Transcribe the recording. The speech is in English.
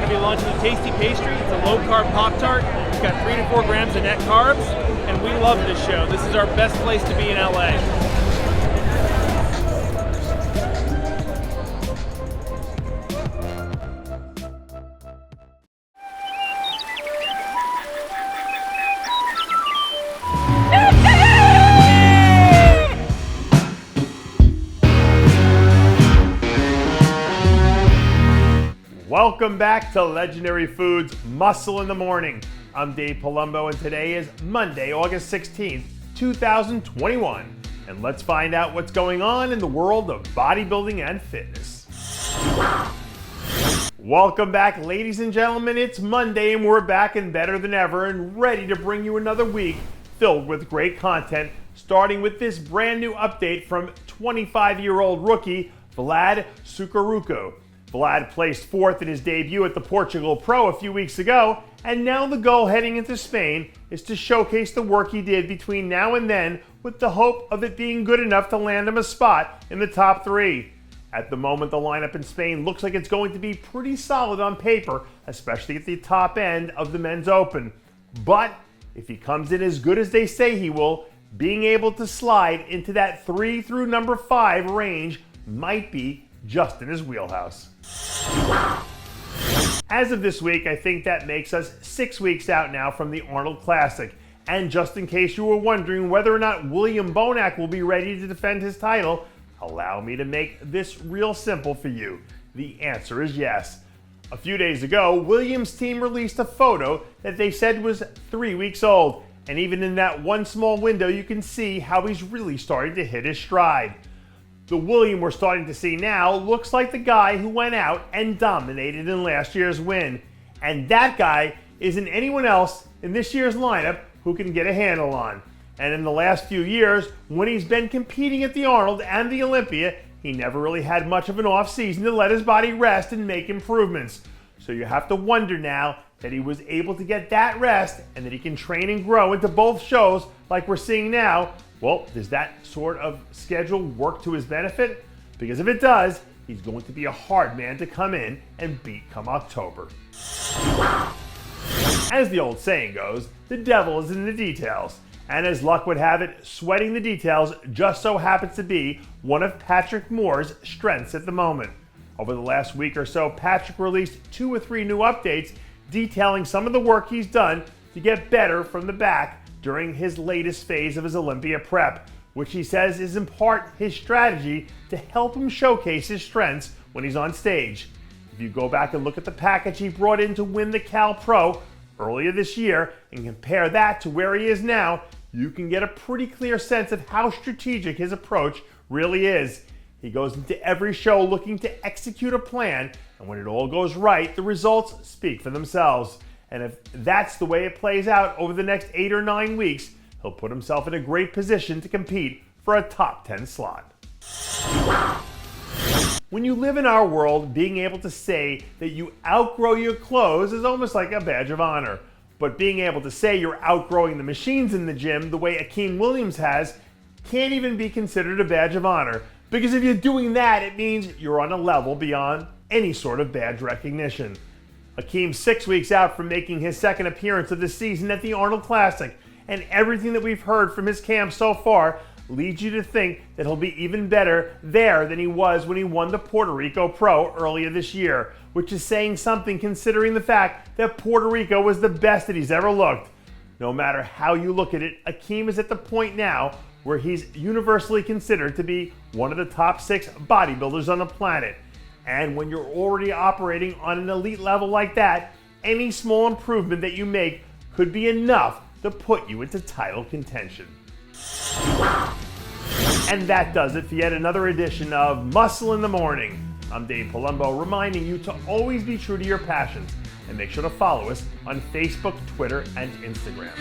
to be launching a tasty pastry. It's a low-carb Pop-Tart. It's got 3 to 4 grams of net carbs, and we love this show. This is our best place to be in LA. Welcome back to Legendary Foods Muscle in the Morning. I'm Dave Palumbo, and today is Monday, August 16th, 2021. And let's find out what's going on in the world of bodybuilding and fitness. Welcome back, ladies and gentlemen. It's Monday, and we're back and better than ever and ready to bring you another week filled with great content, starting with this brand new update from 25-year-old rookie Vlad Sukaruchko. Vlad placed 4th in his debut at the Portugal Pro a few weeks ago, and now the goal heading into Spain is to showcase the work he did between now and then with the hope of it being good enough to land him a spot in the top 3. At the moment, the lineup in Spain looks like it's going to be pretty solid on paper, especially at the top end of the men's open. But if he comes in as good as they say he will, being able to slide into that 3 through number 5 range might be just in his wheelhouse. As of this week, I think that makes us 6 weeks out now from the Arnold Classic. And just in case you were wondering whether or not William Bonac will be ready to defend his title, allow me to make this real simple for you. The answer is yes. A few days ago, Williams' team released a photo that they said was 3 weeks old. And even in that one small window, you can see how he's really starting to hit his stride. The William we're starting to see now looks like the guy who went out and dominated in last year's win. And that guy isn't anyone else in this year's lineup who can get a handle on. And in the last few years, when he's been competing at the Arnold and the Olympia, he never really had much of an off season to let his body rest and make improvements. So you have to wonder now that he was able to get that rest and that he can train and grow into both shows like we're seeing now. Well, does that sort of schedule work to his benefit? Because if it does, he's going to be a hard man to come in and beat come October. As the old saying goes, the devil is in the details. And as luck would have it, sweating the details just so happens to be one of Patrick Moore's strengths at the moment. Over the last week or so, Patrick released 2 or 3 new updates detailing some of the work he's done to get better from the back during his latest phase of his Olympia prep, which he says is in part his strategy to help him showcase his strengths when he's on stage. If you go back and look at the package he brought in to win the Cal Pro earlier this year and compare that to where he is now, you can get a pretty clear sense of how strategic his approach really is. He goes into every show looking to execute a plan, and when it all goes right, the results speak for themselves. And if that's the way it plays out over the next 8 or 9 weeks, he'll put himself in a great position to compete for a top 10 slot. When you live in our world, being able to say that you outgrow your clothes is almost like a badge of honor. But being able to say you're outgrowing the machines in the gym the way Akim Williams has can't even be considered a badge of honor. Because if you're doing that, it means you're on a level beyond any sort of badge recognition. Akim's 6 weeks out from making his second appearance of the season at the Arnold Classic, and everything that we've heard from his camp so far leads you to think that he'll be even better there than he was when he won the Puerto Rico Pro earlier this year, which is saying something considering the fact that Puerto Rico was the best that he's ever looked. No matter how you look at it, Akim is at the point now where he's universally considered to be one of the top 6 bodybuilders on the planet. And when you're already operating on an elite level like that, any small improvement that you make could be enough to put you into title contention. And that does it for yet another edition of Muscle in the Morning. I'm Dave Palumbo, reminding you to always be true to your passions and make sure to follow us on Facebook, Twitter, and Instagram.